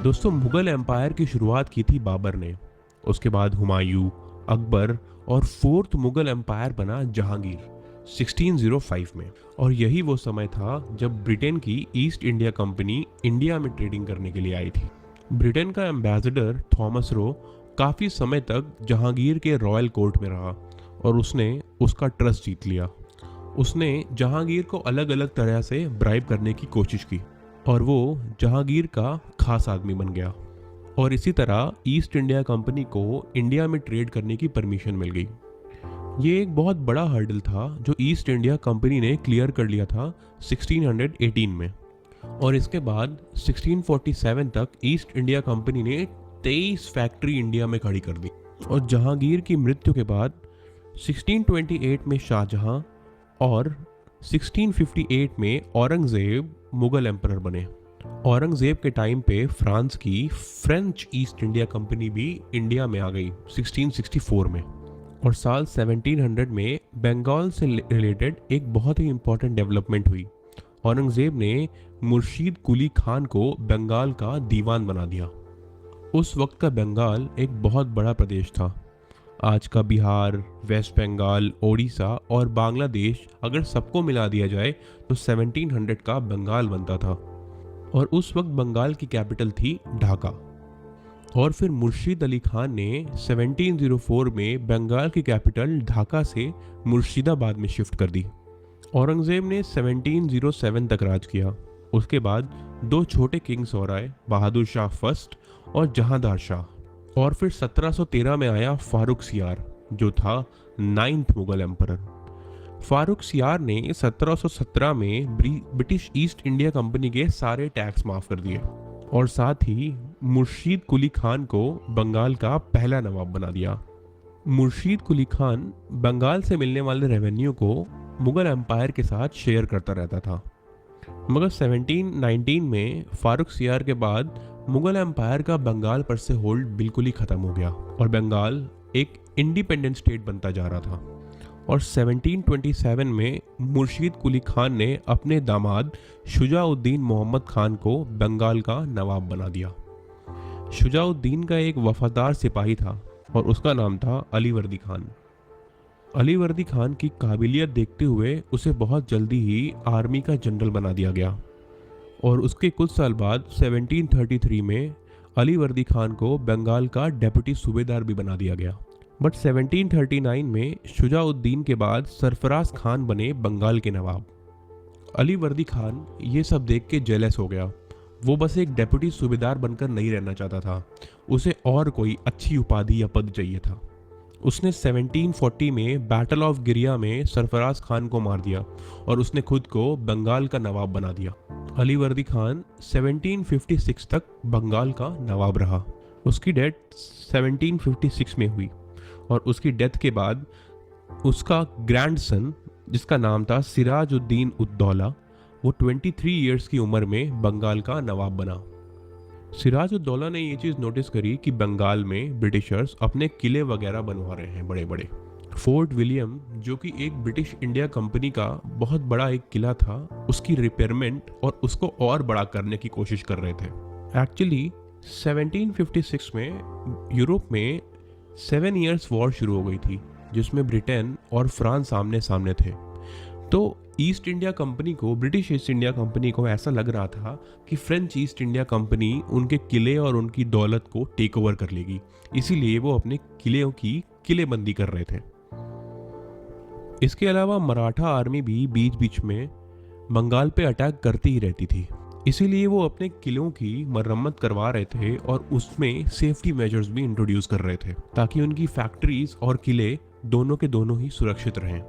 दोस्तों, मुगल एम्पायर की शुरुआत की थी बाबर ने। उसके बाद हुमायूं, अकबर और फोर्थ मुगल एम्पायर बना जहांगीर 1605 में। और यही वो समय था जब ब्रिटेन की ईस्ट इंडिया कंपनी इंडिया में ट्रेडिंग करने के लिए आई थी। ब्रिटेन का एम्बेसडर थॉमस रो काफ़ी समय तक जहांगीर के रॉयल कोर्ट में रहा और उसने उसका ट्रस्ट जीत लिया। उसने जहांगीर को अलग अलग तरह से ब्राइब करने की कोशिश की और वो जहांगीर का खास आदमी बन गया। और इसी तरह ईस्ट इंडिया कंपनी को इंडिया में ट्रेड करने की परमिशन मिल गई। ये एक बहुत बड़ा हर्डल था जो ईस्ट इंडिया कंपनी ने क्लियर कर लिया था 1618 में। और इसके बाद 1647 तक ईस्ट इंडिया कंपनी ने 23 फैक्ट्री इंडिया में खड़ी कर दी। और जहांगीर की मृत्यु के बाद 1628 में शाहजहां और 1658 में औरंगजेब मुगल एम्परर बने। औरंगजेब के टाइम पे फ्रांस की फ्रेंच ईस्ट इंडिया कंपनी भी इंडिया में आ गई 1664 में। और साल 1700 में बंगाल से रिलेटेड एक बहुत ही इंपॉर्टेंट डेवलपमेंट हुई। औरंगजेब ने मुर्शीद कुली खान को बंगाल का दीवान बना दिया। उस वक्त का बंगाल एक बहुत बड़ा प्रदेश था। आज का बिहार, वेस्ट बंगाल, ओडिशा और बांग्लादेश अगर सबको मिला दिया जाए तो 1700 का बंगाल बनता था। और उस वक्त बंगाल की कैपिटल थी ढाका। और फिर मुर्शीद अली खान ने 1704 में बंगाल की कैपिटल ढाका से मुर्शिदाबाद में शिफ्ट कर दी। औरंगजेब ने 1707 तक राज किया। उसके बाद दो छोटे किंग्स और आए, बहादुर शाह फर्स्ट और जहांदार शाह। और फिर 1713 में आया फारूक सियार जो था 9th मुगल एम्परर। फारूक सियार ने 1717 में ब्रिटिश ईस्ट इंडिया कंपनी के सारे टैक्स माफ कर दिए और साथ ही मुर्शीद कुली खान को बंगाल का पहला नवाब बना दिया। मुर्शीद कुली खान बंगाल से मिलने वाले रेवेन्यू को मुगल एम्पायर के साथ शेयर करता रहता था। मगर 1719 में फारूक सियार के बाद मुगल एम्पायर का बंगाल पर से होल्ड बिल्कुल ही खत्म हो गया और बंगाल एक इंडिपेंडेंट स्टेट बनता जा रहा था। और 1727 में मुर्शीद कुली खान ने अपने दामाद शुजाउद्दीन मोहम्मद खान को बंगाल का नवाब बना दिया। शुजाउद्दीन का एक वफादार सिपाही था और उसका नाम था अलीवर्दी खान। अलीवर्दी खान की काबिलियत देखते हुए उसे बहुत जल्दी ही आर्मी का जनरल बना दिया गया। और उसके कुछ साल बाद 1733 में अलीवर्दी खान को बंगाल का डेप्यूटी सूबेदार भी बना दिया गया। बट 1739 में शुजाउद्दीन के बाद सरफराज खान बने बंगाल के नवाब। अलीवर्दी खान ये सब देख के जेलस हो गया। वो बस एक डेप्यूटी सूबेदार बनकर नहीं रहना चाहता था, उसे और कोई अच्छी उपाधि या पद चाहिए था। उसने 1740 में बैटल ऑफ गिरिया में सरफराज खान को मार दिया और उसने खुद को बंगाल का नवाब बना दिया। अलीवर्दी खान 1756 तक बंगाल का नवाब रहा। उसकी डेथ 1756 में हुई और उसकी डेथ के बाद उसका ग्रैंडसन जिसका नाम था सिराजुद्दीन उद्दौला, वो 23 इयर्स की उम्र में बंगाल का नवाब बना। सिराजुद्दौला ने ये चीज़ नोटिस करी कि बंगाल में ब्रिटिशर्स अपने किले वगैरह बनवा रहे हैं बड़े बड़े। फोर्ट विलियम जो कि एक ब्रिटिश इंडिया कंपनी का बहुत बड़ा एक किला था, उसकी रिपेयरमेंट और उसको और बड़ा करने की कोशिश कर रहे थे। एक्चुअली 1756 में यूरोप में 7 इयर्स वॉर शुरू हो गई थी जिसमें ब्रिटेन और फ्रांस आमने सामने थे। तो ईस्ट इंडिया कंपनी को, ब्रिटिश ईस्ट इंडिया कंपनी को ऐसा लग रहा था कि फ्रेंच ईस्ट इंडिया कंपनी उनके किले और उनकी दौलत को टेक ओवर कर लेगी, इसीलिए वो अपने किलेों की किलेबंदी कर रहे थे। इसके अलावा मराठा आर्मी भी बीच बीच में बंगाल पे अटैक करती ही रहती थी, इसीलिए वो अपने किलों की मरम्मत करवा रहे थे और उसमें सेफ्टी मेजर्स भी इंट्रोड्यूस कर रहे थे ताकि उनकी फैक्ट्रीज और किले दोनों के दोनों ही सुरक्षित रहें।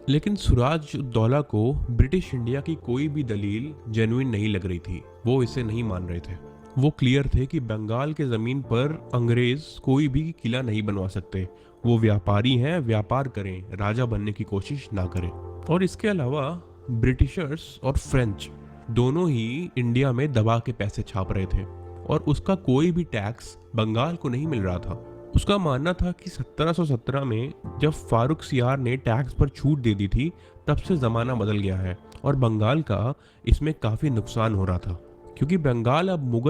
लेकिन सिराजुद्दौला को ब्रिटिश इंडिया की कोई भी दलील जेन्युइन नहीं लग रही थी, वो इसे नहीं मान रहे थे। वो क्लियर थे कि बंगाल के ज़मीन पर अंग्रेज कोई भी किला नहीं बनवा सकते, वो व्यापारी हैं, व्यापार करें, राजा बनने की कोशिश ना करें। और इसके अलावा ब्रिटिशर्स और फ्रेंच दोनों ही इंडिया में दबा के पैसे छाप रहे थे और उसका कोई भी टैक्स बंगाल को नहीं मिल रहा था। उसका मानना था कि 1717 में जब फारूक सियार ने टैक्स पर छूट दे दी थी तब से ज़माना बदल गया है और बंगाल का इसमें काफ़ी नुकसान हो रहा था क्योंकि बंगाल अब मुगल